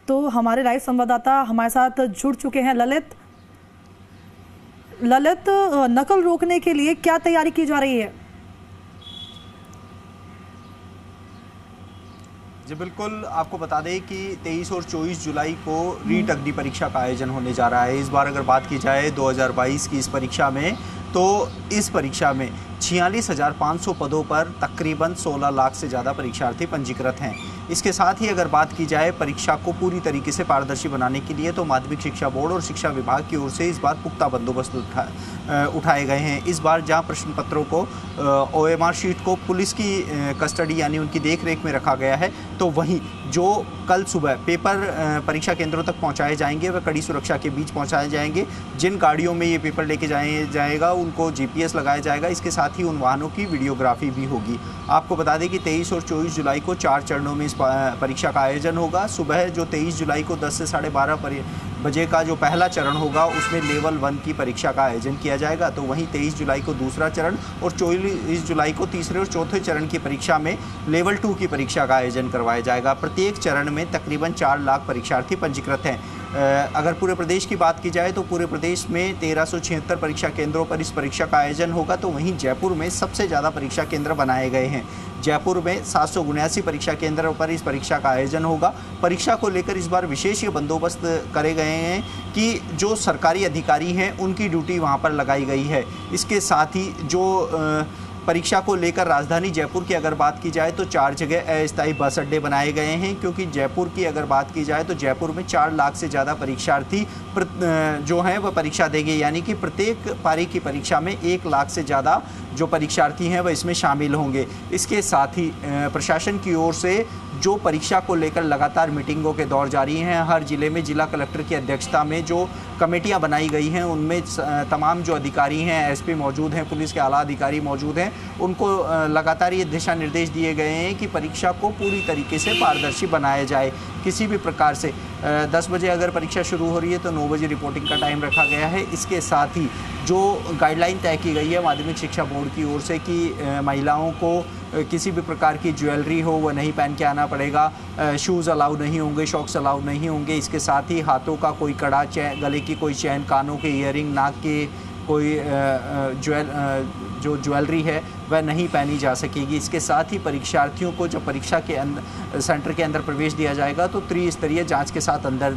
तो हमारे लाइव संवाददाता हमारे साथ जुड़ चुके हैं ललित। ललित, नकल रोकने के लिए क्या तैयारी की जा रही है? जी बिल्कुल, आपको बता दें कि 23 और 24 जुलाई को रीट अग्नि परीक्षा का आयोजन होने जा रहा है। इस बार अगर बात की जाए 2022 की इस परीक्षा में, तो इस परीक्षा में 46,500 पदों पर तकरीबन 16 लाख से ज़्यादा परीक्षार्थी पंजीकृत हैं। इसके साथ ही अगर बात की जाए परीक्षा को पूरी तरीके से पारदर्शी बनाने के लिए, तो माध्यमिक शिक्षा बोर्ड और शिक्षा विभाग की ओर से इस बार पुख्ता बंदोबस्त उठाए गए हैं। इस बार जहां प्रश्न पत्रों को OMR शीट को पुलिस की कस्टडी यानी उनकी देखरेख में रखा गया है, तो वहीं जो कल सुबह पेपर परीक्षा केंद्रों तक पहुंचाए जाएंगे वह कड़ी सुरक्षा के बीच पहुंचाए जाएंगे। जिन गाड़ियों में ये पेपर लेके जाएगा उनको GPS लगाया जाएगा। इसके साथ ही उन वाहनों की वीडियोग्राफी भी होगी। आपको बता दें कि 23 और 24 जुलाई को 4 चरणों में इस परीक्षा का आयोजन होगा। सुबह जो 23 जुलाई को 10 से 12:30 बजे का जो पहला चरण होगा उसमें लेवल 1 की परीक्षा का आयोजन किया जाएगा, तो वहीं 23 जुलाई को दूसरा चरण और 24 जुलाई को तीसरे और चौथे चरण की परीक्षा में लेवल 2 की परीक्षा का आयोजन करवाया जाएगा। प्रत्येक चरण में तकरीबन 4 लाख परीक्षार्थी पंजीकृत हैं। अगर पूरे प्रदेश की बात की जाए तो पूरे प्रदेश में 1376 परीक्षा केंद्रों पर इस परीक्षा का आयोजन होगा, तो वहीं जयपुर में सबसे ज़्यादा परीक्षा केंद्र बनाए गए हैं। जयपुर में 779 परीक्षा केंद्रों पर इस परीक्षा का आयोजन होगा। परीक्षा को लेकर इस बार विशेष ये बंदोबस्त करे गए हैं कि जो सरकारी अधिकारी हैं उनकी ड्यूटी वहां पर लगाई गई है। इसके साथ ही जो परीक्षा को लेकर राजधानी जयपुर की अगर बात की जाए तो 4 जगह अस्थायी बस अड्डे बनाए गए हैं, क्योंकि जयपुर की अगर बात की जाए तो जयपुर में 4 लाख से ज़्यादा परीक्षार्थी जो हैं वह परीक्षा देंगे, यानी कि प्रत्येक पारी की परीक्षा में 1 लाख से ज़्यादा जो परीक्षार्थी हैं वह इसमें शामिल होंगे। इसके साथ ही प्रशासन की ओर से जो परीक्षा को लेकर लगातार मीटिंगों के दौर जारी हैं। हर जिले में जिला कलेक्टर की अध्यक्षता में जो कमेटियां बनाई गई हैं उनमें तमाम जो अधिकारी हैं, SP मौजूद हैं, पुलिस के आला अधिकारी मौजूद हैं, उनको लगातार ये दिशा निर्देश दिए गए हैं कि परीक्षा को पूरी तरीके से पारदर्शी बनाया जाए। किसी भी प्रकार से 10 बजे अगर परीक्षा शुरू हो रही है तो 9 बजे रिपोर्टिंग का टाइम रखा गया है। इसके साथ ही जो गाइडलाइन तय की गई है माध्यमिक शिक्षा बोर्ड की ओर से कि महिलाओं को किसी भी प्रकार की ज्वेलरी हो वह नहीं पहन के आना पड़ेगा, शूज़ अलाउ नहीं होंगे, शॉक्स अलाउ नहीं होंगे। इसके साथ ही हाथों का कोई कड़ा, चैन, गले की कोई चैन, कानों के ईयरिंग, नाक के कोई जो ज्वेलरी है वह नहीं पहनी जा सकेगी। इसके साथ ही परीक्षार्थियों को जब परीक्षा के सेंटर के अंदर प्रवेश दिया जाएगा तो त्रिस्तरीय जांच के साथ अंदर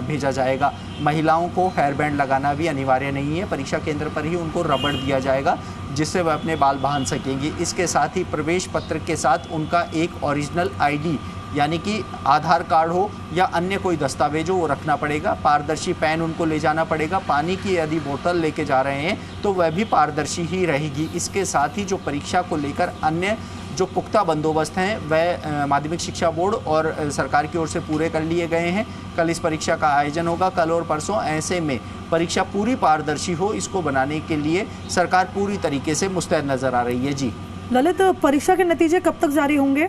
भेजा जाएगा। महिलाओं को हेयर बैंड लगाना भी अनिवार्य नहीं है, परीक्षा केंद्र पर ही उनको रबड़ दिया जाएगा जिससे वह अपने बाल बांध सकेंगी। इसके साथ ही प्रवेश पत्र के साथ उनका एक ओरिजिनल ID यानी कि आधार कार्ड हो या अन्य कोई दस्तावेज हो वो रखना पड़ेगा। पारदर्शी पेन उनको ले जाना पड़ेगा। पानी की यदि बोतल लेके जा रहे हैं तो वह भी पारदर्शी ही रहेगी। इसके साथ ही जो परीक्षा को लेकर अन्य जो पुख्ता बंदोबस्त हैं वह माध्यमिक शिक्षा बोर्ड और सरकार की ओर से पूरे कर लिए गए हैं। कल इस परीक्षा का आयोजन होगा, कल और परसों। ऐसे में परीक्षा पूरी पारदर्शी हो, इसको बनाने के लिए सरकार पूरी तरीके से मुस्तैद नजर आ रही है। जी ललित, परीक्षा के नतीजे कब तक जारी होंगे?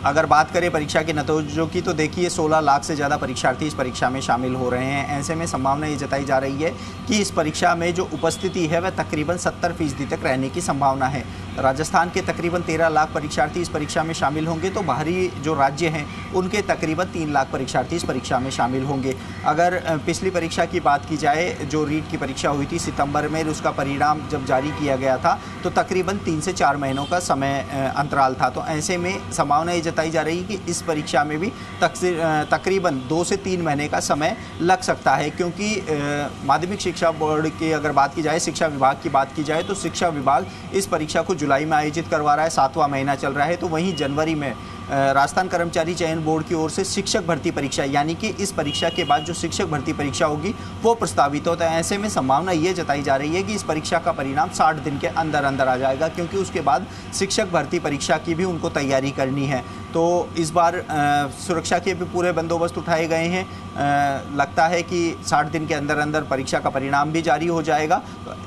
अगर बात करें परीक्षा के नतीजों की तो देखिए 16 लाख से ज़्यादा परीक्षार्थी इस परीक्षा में शामिल हो रहे हैं। ऐसे में संभावना ये जताई जा रही है कि इस परीक्षा में जो उपस्थिति है वह तकरीबन 70% तक रहने की संभावना है। राजस्थान के तकरीबन 13 लाख परीक्षार्थी इस परीक्षा में शामिल होंगे, तो बाहरी जो राज्य हैं उनके तकरीबन 3 लाख परीक्षार्थी इस परीक्षा में शामिल होंगे। अगर पिछली परीक्षा की बात की जाए, जो रीट की परीक्षा हुई थी सितंबर में, उसका परिणाम जब जारी किया गया था तो तकरीबन 3 से 4 महीनों का समय अंतराल था। तो ऐसे में संभावना ये जताई जा रही है कि इस परीक्षा में भी तकरीबन 2 से 3 महीने का समय लग सकता है, क्योंकि माध्यमिक शिक्षा बोर्ड की अगर बात की जाए, शिक्षा विभाग की बात की जाए तो शिक्षा विभाग इस परीक्षा को जुलाई में आयोजित करवा रहा है, 7वां महीना चल रहा है। तो वहीं जनवरी में राजस्थान कर्मचारी चयन बोर्ड की ओर से शिक्षक भर्ती परीक्षा यानी कि इस परीक्षा के बाद जो शिक्षक भर्ती परीक्षा होगी वो प्रस्तावित होता है। ऐसे में संभावना ये जताई जा रही है कि इस परीक्षा का परिणाम 60 दिन के अंदर अंदर आ जाएगा, क्योंकि उसके बाद शिक्षक भर्ती परीक्षा की भी उनको तैयारी करनी है। तो इस बार सुरक्षा के भी पूरे बंदोबस्त उठाए गए हैं। लगता है कि 60 दिन के अंदर अंदर परीक्षा का परिणाम भी जारी हो जाएगा।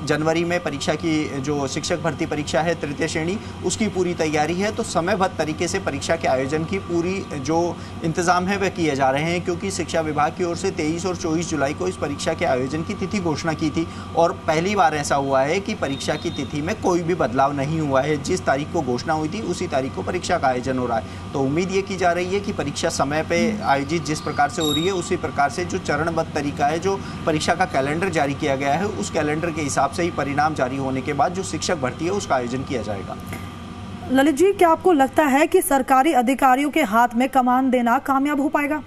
जनवरी में परीक्षा की जो शिक्षक भर्ती परीक्षा है तृतीय श्रेणी, उसकी पूरी तैयारी है। तो समयबद्ध तरीके से परीक्षा के आयोजन की पूरी जो इंतज़ाम है वह किए जा रहे हैं, क्योंकि शिक्षा विभाग की ओर से 23 और 24 जुलाई को इस परीक्षा के आयोजन की तिथि घोषणा की थी और पहली बार ऐसा हुआ है कि परीक्षा की तिथि में कोई भी बदलाव नहीं हुआ है। जिस तारीख को घोषणा हुई थी उसी तारीख को परीक्षा का आयोजन हो रहा है। तो उम्मीद ये की जा रही है कि परीक्षा समय पे आयोजित जिस प्रकार से हो रही है उसी प्रकार से जो चरणबद्ध तरीका है, जो परीक्षा का कैलेंडर जारी किया गया है, उस कैलेंडर के हिसाब से ही परिणाम जारी होने के बाद जो शिक्षक भर्ती है उसका आयोजन किया जाएगा। ललित जी, क्या आपको लगता है कि सरकारी अधिकारियों के हाथ में कमान देना कामयाब हो पाएगा?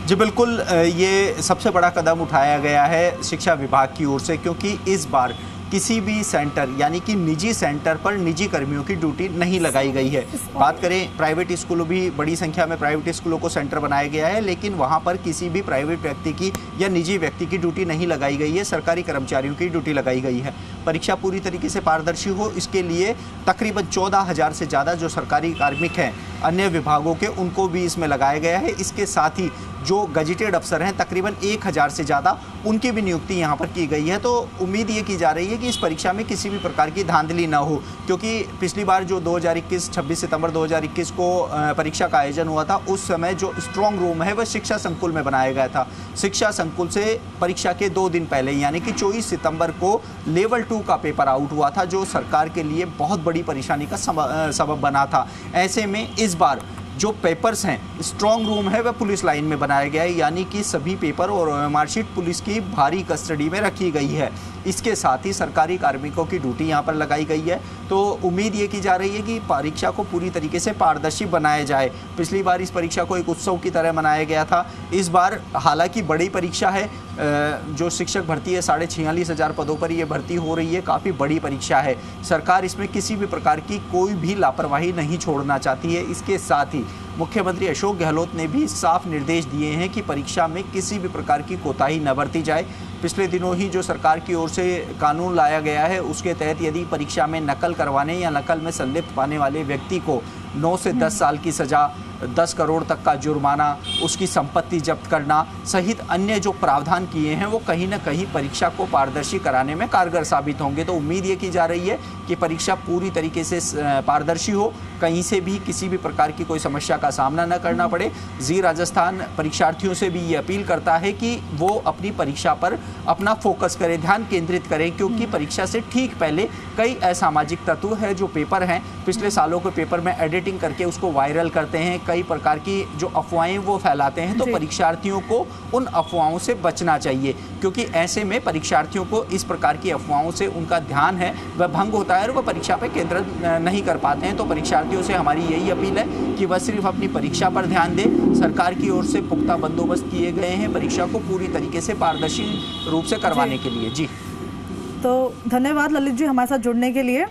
जी बिल्कुल, ये सबसे बड़ा कदम उठाया गया है शिक्षा विभाग की ओर से, क्योंकि इस बार किसी भी सेंटर यानी कि निजी सेंटर पर निजी कर्मियों की ड्यूटी नहीं लगाई गई है। बात करें प्राइवेट स्कूलों, भी बड़ी संख्या में प्राइवेट स्कूलों को सेंटर बनाया गया है, लेकिन वहां पर किसी भी प्राइवेट व्यक्ति की या निजी व्यक्ति की ड्यूटी नहीं लगाई गई है, सरकारी कर्मचारियों की ड्यूटी लगाई गई है। परीक्षा पूरी तरीके से पारदर्शी हो, इसके लिए तकरीबन 14,000 से ज़्यादा जो सरकारी कार्मिक हैं अन्य विभागों के, उनको भी इसमें लगाया गया है। इसके साथ ही जो गजेटेड अफसर हैं तकरीबन 1,000 से ज़्यादा, उनकी भी नियुक्ति यहाँ पर की गई है। तो उम्मीद ये की जा रही है कि इस परीक्षा में किसी भी प्रकार की धांधली ना हो, क्योंकि पिछली बार जो 26 सितंबर 2021 को परीक्षा का आयोजन हुआ था, उस समय जो स्ट्रॉन्ग रूम है वह शिक्षा संकुल में बनाया गया था। शिक्षा संकुल से परीक्षा के 2 दिन पहले यानी कि 24 सितंबर को लेवल 2 का पेपर आउट हुआ था, जो सरकार के लिए बहुत बड़ी परेशानी का सबब बना था। ऐसे में इस बार जो पेपर्स हैं, स्ट्रॉन्ग रूम है, वह पुलिस लाइन में बनाया गया है, यानी कि सभी पेपर और मार्कशीट पुलिस की भारी कस्टडी में रखी गई है। इसके साथ ही सरकारी कार्मिकों की ड्यूटी यहाँ पर लगाई गई है। तो उम्मीद ये की जा रही है कि परीक्षा को पूरी तरीके से पारदर्शी बनाया जाए। पिछली बार इस परीक्षा को एक उत्सव की तरह मनाया गया था। इस बार हालांकि बड़ी परीक्षा है, जो शिक्षक भर्ती है 46,500 पदों पर ये भर्ती हो रही है, काफ़ी बड़ी परीक्षा है। सरकार इसमें किसी भी प्रकार की कोई भी लापरवाही नहीं छोड़ना चाहती है। इसके साथ ही मुख्यमंत्री अशोक गहलोत ने भी साफ निर्देश दिए हैं कि परीक्षा में किसी भी प्रकार की कोताही न बरती जाए। पिछले दिनों ही जो सरकार की ओर से कानून लाया गया है, उसके तहत यदि परीक्षा में नकल करवाने या नकल में संलिप्त पाने वाले व्यक्ति को 9 से 10 साल की सज़ा, 10 करोड़ तक का जुर्माना, उसकी संपत्ति जब्त करना सहित अन्य जो प्रावधान किए हैं वो कहीं ना कहीं परीक्षा को पारदर्शी कराने में कारगर साबित होंगे। तो उम्मीद ये की जा रही है कि परीक्षा पूरी तरीके से पारदर्शी हो, कहीं से भी किसी भी प्रकार की कोई समस्या का सामना न करना पड़े। जी राजस्थान परीक्षार्थियों से भी ये अपील करता है कि वो अपनी परीक्षा पर अपना फोकस करें, ध्यान केंद्रित करें, क्योंकि परीक्षा से ठीक पहले कई असामाजिक तत्व है जो पेपर हैं, पिछले सालों के पेपर में एडिटिंग करके उसको वायरल करते हैं, कई प्रकार की जो अफवाहें वो फैलाते हैं। तो परीक्षार्थियों को उन अफवाहों से बचना चाहिए, क्योंकि ऐसे में परीक्षार्थियों को इस प्रकार की अफवाहों से उनका ध्यान है वह भंग होता है और वह परीक्षा पर केंद्रित नहीं कर पाते हैं। तो परीक्षार्थियों से हमारी यही अपील है कि वह सिर्फ अपनी परीक्षा पर ध्यान दें। सरकार की ओर से पुख्ता बंदोबस्त किए गए हैं परीक्षा को पूरी तरीके से पारदर्शी रूप से करवाने के लिए। जी, तो धन्यवाद ललित जी हमारे साथ जुड़ने के लिए।